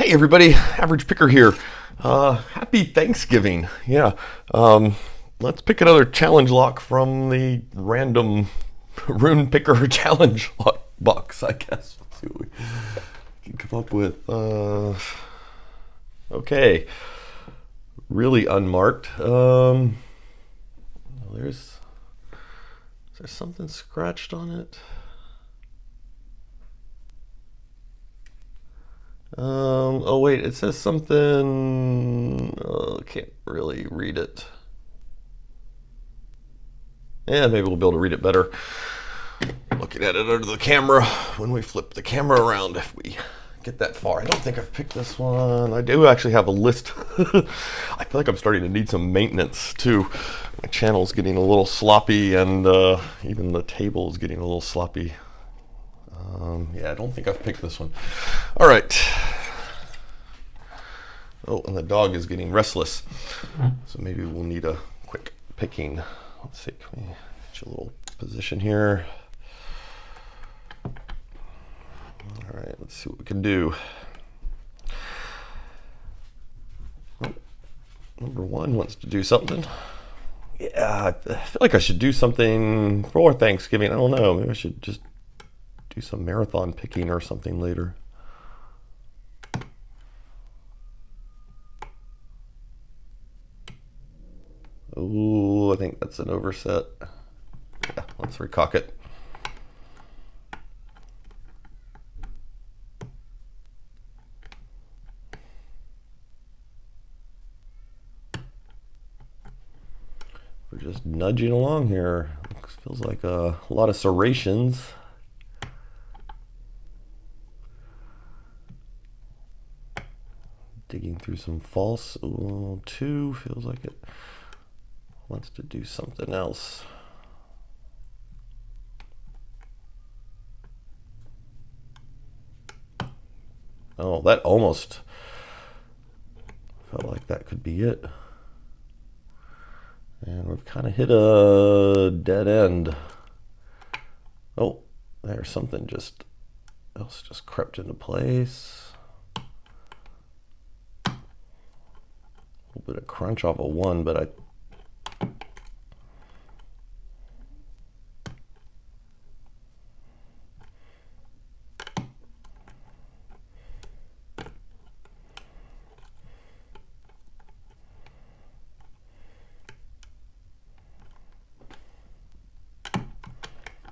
Hey everybody, Average Picker here. Happy Thanksgiving. Yeah. Let's pick another challenge lock from the random Roon Picker challenge lock box, I guess. Let's see what we can come up with. Okay. Really unmarked. Is there something scratched on it? Oh wait, it says something. Can't really read it. Yeah, maybe we'll be able to read it better looking at it under the camera when we flip the camera around, if we get that far. I don't think I've picked this one. I do actually have a list. I feel like I'm starting to need some maintenance too. My channel's getting a little sloppy, and even the table is getting a little sloppy. Yeah, I don't think I've picked this one. All right. Oh, and the dog is getting restless. So maybe we'll need a quick picking. Let's see, can we get you a little position here? All right, let's see what we can do. Oh, number one wants to do something. Yeah, I feel like I should do something for Thanksgiving. I don't know, maybe I should just do some marathon picking or something later. Oh, I think that's an overset. Yeah, let's recock it. We're just nudging along here. Feels like a lot of serrations. Digging through some false. Ooh, two feels like it wants to do something else. Oh, that almost felt like that could be it. And we've kind of hit a dead end. Oh, there's something else just crept into place. A little bit of crunch off of one, but I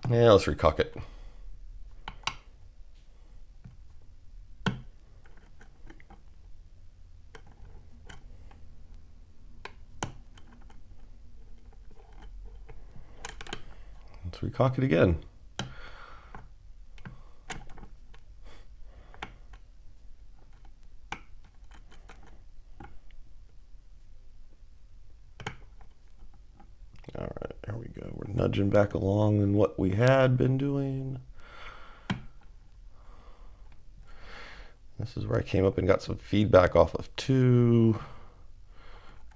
yeah, let's recock it. Let's recock it again. All right, there we go. We're nudging back along in what we had been doing. This is where I came up and got some feedback off of two.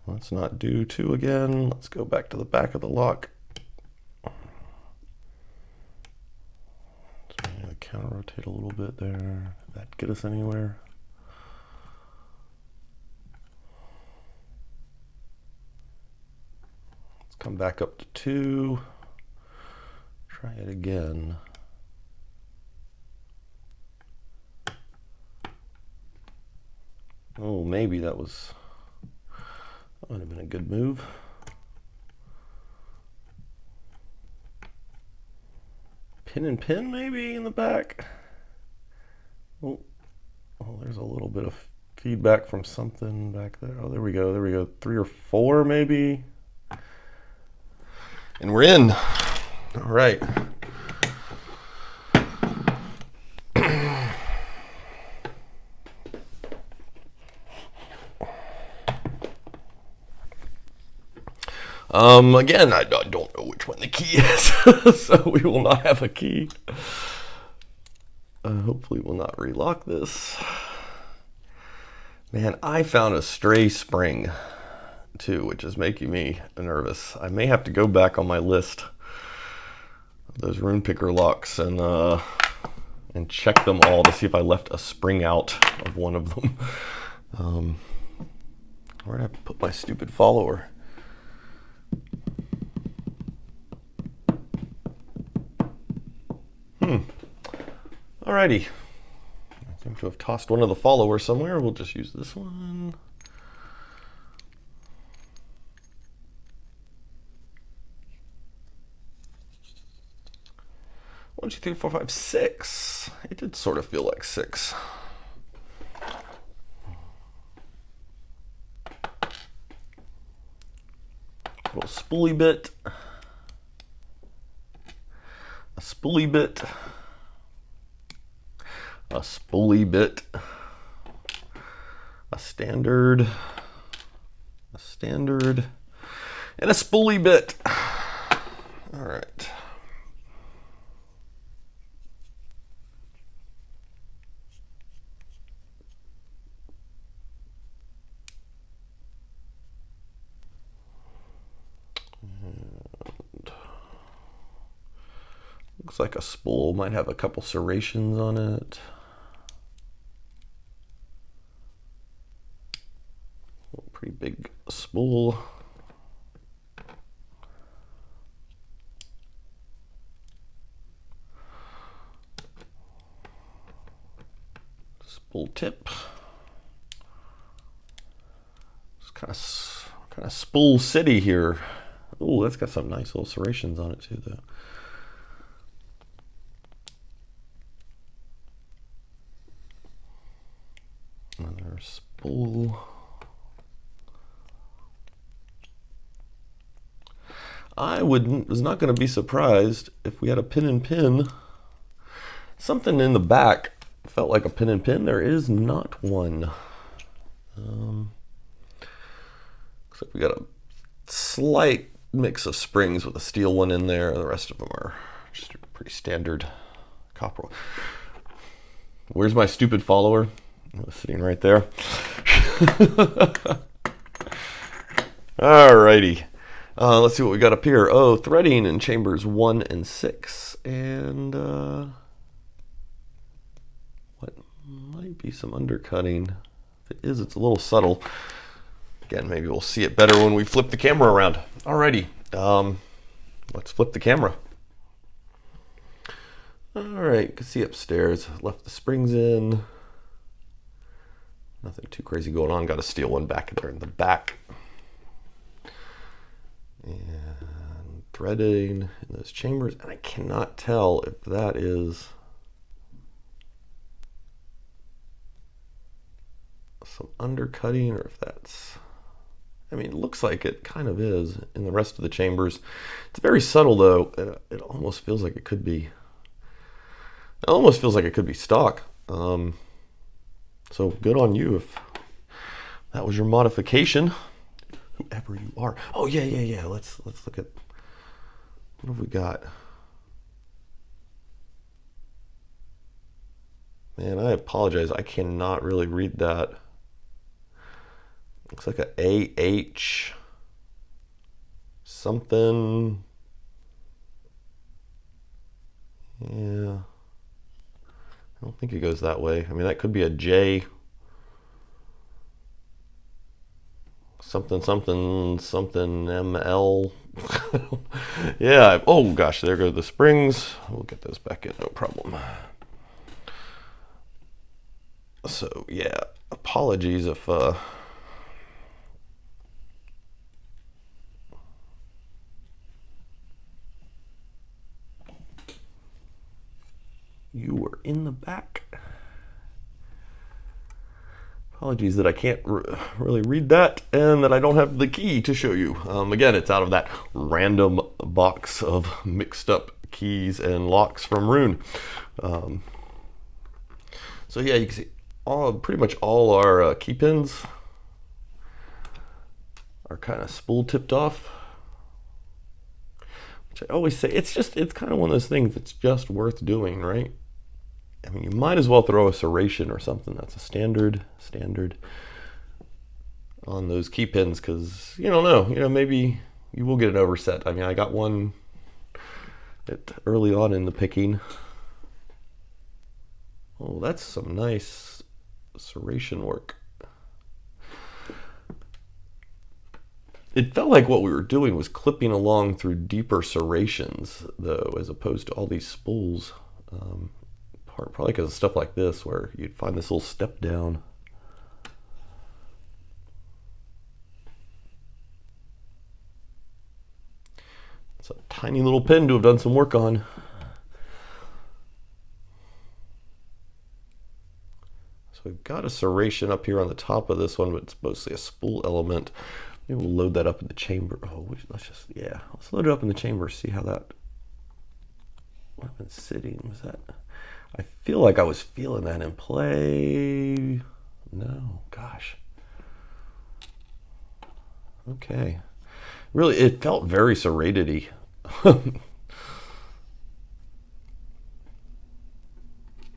Let's not do two again. Let's go back to the back of the lock. Counter rotate a little bit there. Did that get us anywhere? Let's come back up to two. Try it again. Oh, maybe that would have been a good move. Pin and pin maybe in the back. Oh, there's a little bit of feedback from something back there. Oh, there we go. There we go. 3 or 4 maybe. And we're in. All right. Again, I don't know which one the key is, so we will not have a key. Hopefully we'll not relock this. Man, I found a stray spring too, which is making me nervous. I may have to go back on my list of those Roon Picker locks and and check them all to see if I left a spring out of one of them. Where did I put my stupid follower? Alrighty. I seem to have tossed one of the followers somewhere. We'll just use this one. One, two, three, four, five, six. It did sort of feel like six. A little spoolie bit. A spoolie bit. A spoolie bit. A standard. A standard. And a spoolie bit. All right. Looks like a spool might have a couple serrations on it. Pretty big spool. Spool tip. It's kind of spool city here. Oh, that's got some nice little serrations on it too, though. Another spool. I was not going to be surprised if we had a pin and pin. Something in the back felt like a pin and pin. There is not one. Looks like we got a slight mix of springs with a steel one in there. The rest of them are just pretty standard copper. Where's my stupid follower? It was sitting right there. Alrighty. Let's see what we got up here. Oh, threading in chambers 1 and 6. And what might be some undercutting. If it is, it's a little subtle. Again, maybe we'll see it better when we flip the camera around. Alrighty. Let's flip the camera. Alright, you can see upstairs. Left the springs in. Nothing too crazy going on. Got a steel one back there in the back. And threading in those chambers. And I cannot tell if that is some undercutting or if that's... I mean, it looks like it kind of is in the rest of the chambers. It's very subtle, though. It almost feels like it could be... It almost feels like it could be stock. So good on you if that was your modification, whoever you are. Oh yeah. Let's look at what have we got. Man, I apologize. I cannot really read that. Looks like a AH something. Yeah. I don't think it goes that way. I mean, that could be a J. Something ML. Yeah. Oh gosh, there go the springs. We'll get those back in, no problem. So yeah, apologies if you were in the back. Apologies that I can't really read that and that I don't have the key to show you. Again, it's out of that random box of mixed up keys and locks from Roon. So yeah, you can see pretty much all our key pins are kind of spool tipped off. Which I always say, it's kind of one of those things that's just worth doing, right? I mean, you might as well throw a serration or something. That's a standard on those key pins, because you don't know. You know, maybe you will get an overset. I mean, I got one early on in the picking. Oh, that's some nice serration work. It felt like what we were doing was clipping along through deeper serrations, though, as opposed to all these spools. Probably because of stuff like this, where you'd find this little step down. It's a tiny little pin to have done some work on. So we've got a serration up here on the top of this one, but it's mostly a spool element. Maybe we'll load that up in the chamber. Oh, let's load it up in the chamber, see how that would have been sitting. Was that? I feel like I was feeling that in play. No, gosh. Okay. Really, it felt very serrated-y.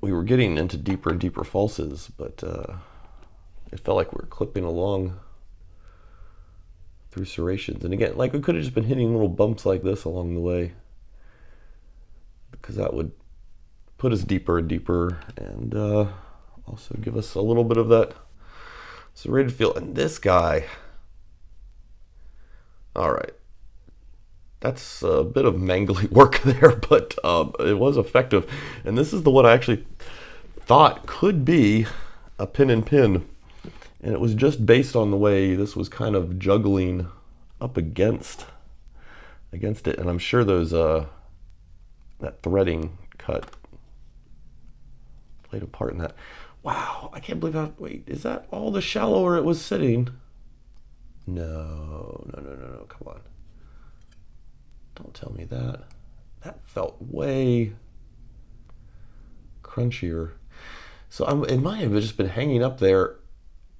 We were getting into deeper and deeper falses, but it felt like we were clipping along through serrations. And again, like we could have just been hitting little bumps like this along the way, because that would put us deeper and deeper, and also give us a little bit of that serrated feel. And this guy, all right, that's a bit of mangly work there, but it was effective. And this is the one I actually thought could be a pin and pin, and it was just based on the way this was kind of juggling up against it. And I'm sure those that threading cut played a part in that. Wow, I can't believe how, wait, is that all the shallower it was sitting? No, come on. Don't tell me that. That felt way crunchier. So it might have just been hanging up there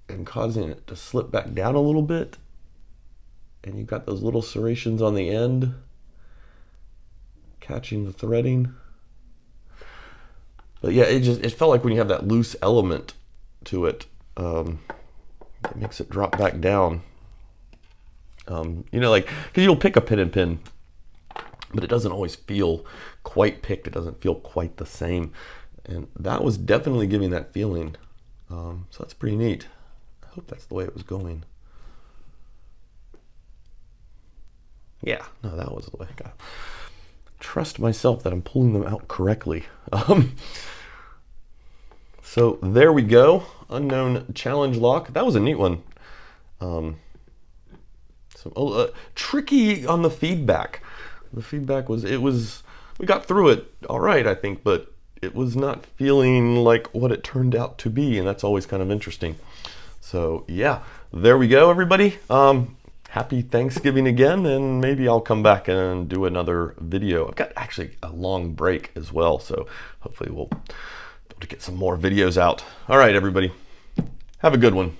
and causing it to slip back down a little bit. And you've got those little serrations on the end catching the threading. But yeah, it felt like when you have that loose element to it, it makes it drop back down. Like, because you'll pick a pin and pin, but it doesn't always feel quite picked. It doesn't feel quite the same. And that was definitely giving that feeling. So that's pretty neat. I hope that's the way it was going. Yeah, no, that was the way. I gotta trust myself that I'm pulling them out correctly. So there we go. Unknown challenge lock. That was a neat one. Tricky on the feedback. The feedback was, we got through it all right, I think, but it was not feeling like what it turned out to be, and that's always kind of interesting. So yeah, there we go, everybody. Happy Thanksgiving again, and maybe I'll come back and do another video. I've got actually a long break as well, so hopefully we'll be able to get some more videos out. All right, everybody, have a good one.